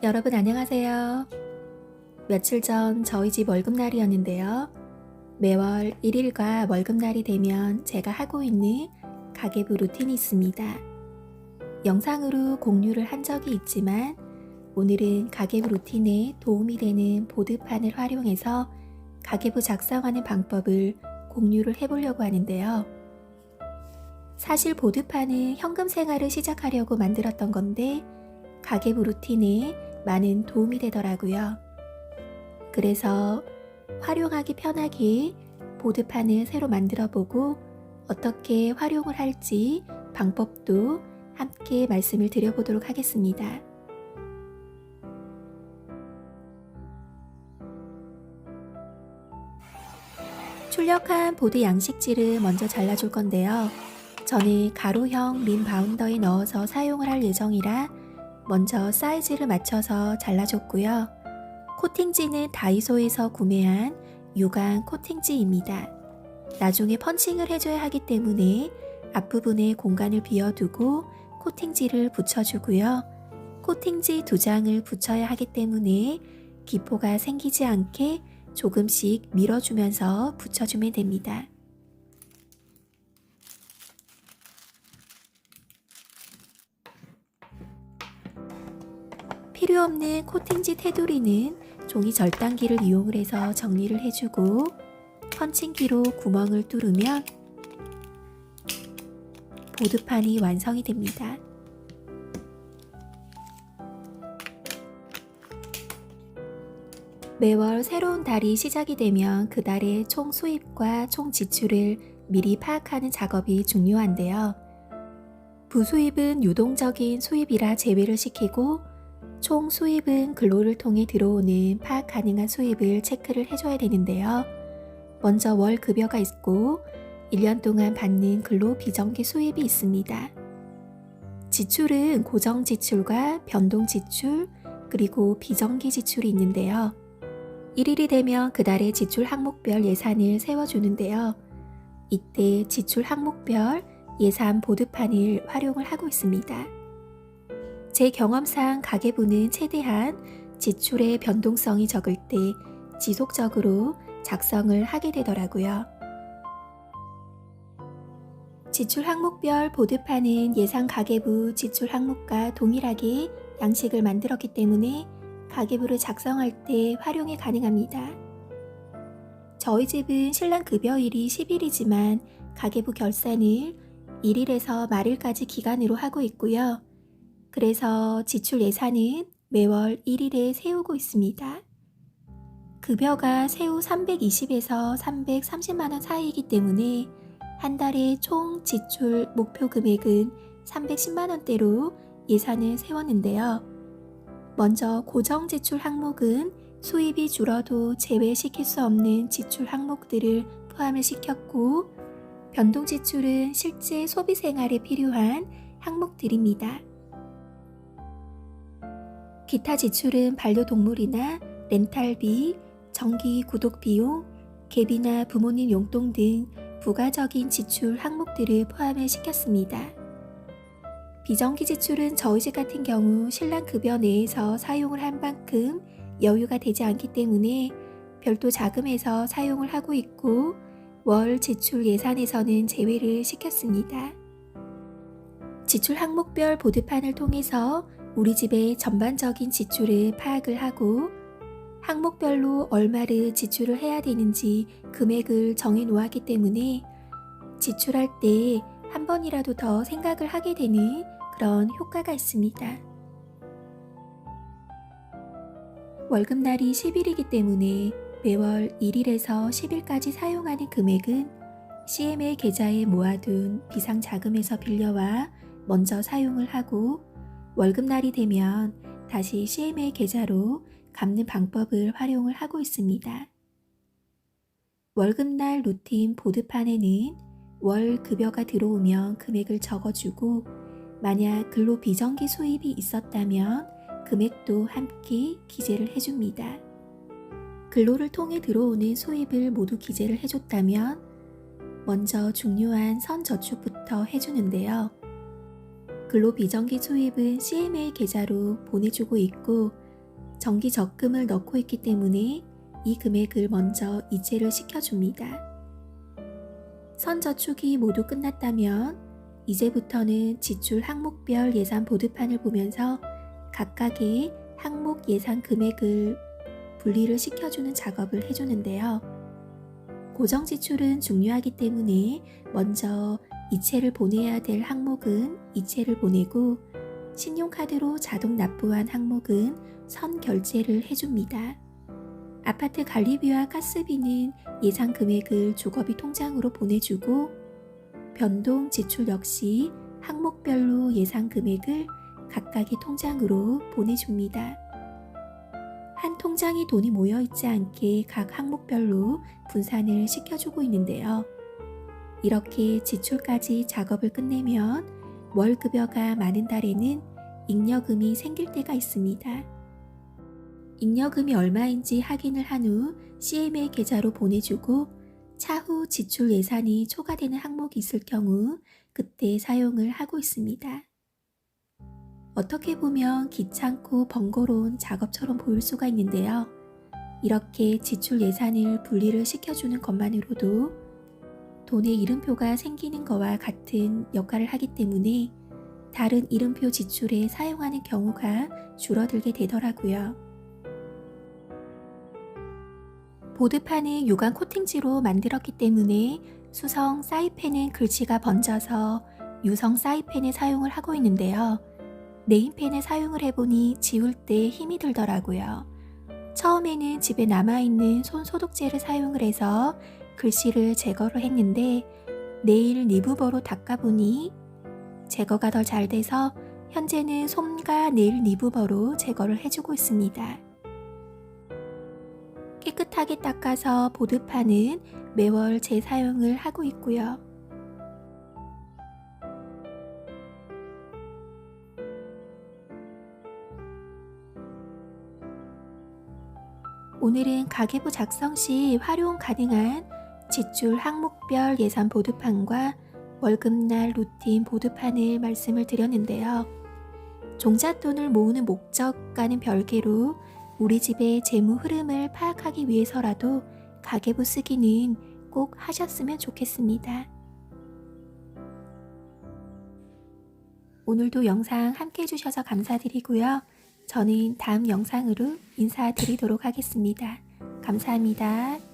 여러분 안녕하세요. 며칠 전 저희 집 월급날이었는데요. 매월 1일과 월급날이 되면 제가 하고 있는 가계부 루틴이 있습니다. 영상으로 공유를 한 적이 있지만 오늘은 가계부 루틴에 도움이 되는 보드판을 활용해서 가계부 작성하는 방법을 공유를 해보려고 하는데요. 사실 보드판은 현금 생활을 시작하려고 만들었던 건데 가계부 루틴에 많은 도움이 되더라고요. 그래서 활용하기 편하게 보드판을 새로 만들어 보고 어떻게 활용을 할지 방법도 함께 말씀을 드려보도록 하겠습니다. 출력한 보드 양식지를 먼저 잘라줄 건데요. 저는 가로형 림 바운더에 넣어서 사용을 할 예정이라 먼저 사이즈를 맞춰서 잘라줬고요. 코팅지는 다이소에서 구매한 유광 코팅지입니다. 나중에 펀칭을 해줘야 하기 때문에 앞부분에 공간을 비워두고 코팅지를 붙여주고요. 코팅지 2장을 붙여야 하기 때문에 기포가 생기지 않게 조금씩 밀어주면서 붙여주면 됩니다. 필요 없는 코팅지 테두리는 종이 절단기를 이용을 해서 정리를 해주고 펀칭기로 구멍을 뚫으면 보드판이 완성이 됩니다. 매월 새로운 달이 시작이 되면 그 달의 총 수입과 총 지출을 미리 파악하는 작업이 중요한데요. 부수입은 유동적인 수입이라 제외를 시키고 총 수입은 근로를 통해 들어오는 파악 가능한 수입을 체크를 해줘야 되는데요. 먼저 월 급여가 있고 1년 동안 받는 근로 비정기 수입이 있습니다. 지출은 고정 지출과 변동 지출 그리고 비정기 지출이 있는데요. 1일이 되면 그달의 지출 항목별 예산을 세워주는데요. 이때 지출 항목별 예산 보드판을 활용을 하고 있습니다. 제 경험상 가계부는 최대한 지출의 변동성이 적을 때 지속적으로 작성을 하게 되더라고요. 지출 항목별 보드판은 예상 가계부 지출 항목과 동일하게 양식을 만들었기 때문에 가계부를 작성할 때 활용이 가능합니다. 저희 집은 신랑 급여일이 10일이지만 가계부 결산을 1일에서 말일까지 기간으로 하고 있고요. 그래서 지출 예산은 매월 1일에 세우고 있습니다. 급여가 세후 320에서 330만원 사이이기 때문에 한 달에 총 지출 목표 금액은 310만원대로 예산을 세웠는데요. 먼저 고정 지출 항목은 수입이 줄어도 제외시킬 수 없는 지출 항목들을 포함을 시켰고 변동 지출은 실제 소비 생활에 필요한 항목들입니다. 기타 지출은 반려동물이나 렌탈비, 정기 구독 비용, 갭이나 부모님 용돈 등 부가적인 지출 항목들을 포함을 시켰습니다. 비정기 지출은 저희 집 같은 경우 신랑 급여 내에서 사용을 한 만큼 여유가 되지 않기 때문에 별도 자금에서 사용을 하고 있고 월 지출 예산에서는 제외를 시켰습니다. 지출 항목별 보드판을 통해서 우리 집의 전반적인 지출을 파악을 하고 항목별로 얼마를 지출을 해야 되는지 금액을 정해 놓았기 때문에 지출할 때 한 번이라도 더 생각을 하게 되는 그런 효과가 있습니다. 월급날이 10일이기 때문에 매월 1일에서 10일까지 사용하는 금액은 CMA 계좌에 모아둔 비상자금에서 빌려와 먼저 사용을 하고 월급날이 되면 다시 CMA 계좌로 갚는 방법을 활용을 하고 있습니다. 월급날 루틴 보드판에는 월 급여가 들어오면 금액을 적어주고 만약 근로 비정기 수입이 있었다면 금액도 함께 기재를 해줍니다. 근로를 통해 들어오는 수입을 모두 기재를 해줬다면 먼저 중요한 선저축부터 해주는데요. 근로 비정기 수입은 CMA 계좌로 보내주고 있고 정기 적금을 넣고 있기 때문에 이 금액을 먼저 이체를 시켜줍니다. 선저축이 모두 끝났다면 이제부터는 지출 항목별 예산 보드판을 보면서 각각의 항목 예산 금액을 분리를 시켜주는 작업을 해주는데요. 고정 지출은 중요하기 때문에 먼저 이체를 보내야 될 항목은 이체를 보내고 신용카드로 자동 납부한 항목은 선 결제를 해줍니다. 아파트 관리비와 가스비는 예상 금액을 주거비 통장으로 보내주고 변동 지출 역시 항목별로 예상 금액을 각각의 통장으로 보내줍니다. 한 통장에 돈이 모여 있지 않게 각 항목별로 분산을 시켜주고 있는데요. 이렇게 지출까지 작업을 끝내면 월급여가 많은 달에는 잉여금이 생길 때가 있습니다. 잉여금이 얼마인지 확인을 한 후 CMA 계좌로 보내주고 차후 지출 예산이 초과되는 항목이 있을 경우 그때 사용을 하고 있습니다. 어떻게 보면 귀찮고 번거로운 작업처럼 보일 수가 있는데요. 이렇게 지출 예산을 분리를 시켜주는 것만으로도 돈의 이름표가 생기는 것과 같은 역할을 하기 때문에 다른 이름표 지출에 사용하는 경우가 줄어들게 되더라고요. 보드판은 요강 코팅지로 만들었기 때문에 수성 사이펜은 글씨가 번져서 유성 사이펜을 사용을 하고 있는데요. 네임펜을 사용을 해보니 지울 때 힘이 들더라고요. 처음에는 집에 남아있는 손소독제를 사용을 해서 글씨를 제거를 했는데 네일 리무버로 닦아보니 제거가 더 잘 돼서 현재는 솜과 네일 리무버로 제거를 해주고 있습니다. 깨끗하게 닦아서 보드판은 매월 재사용을 하고 있고요. 오늘은 가계부 작성 시 활용 가능한 지출 항목별 예산 보드판과 월급날 루틴 보드판을 말씀을 드렸는데요. 종잣돈을 모으는 목적과는 별개로 우리 집의 재무 흐름을 파악하기 위해서라도 가계부 쓰기는 꼭 하셨으면 좋겠습니다. 오늘도 영상 함께 해주셔서 감사드리고요. 저는 다음 영상으로 인사드리도록 하겠습니다. 감사합니다.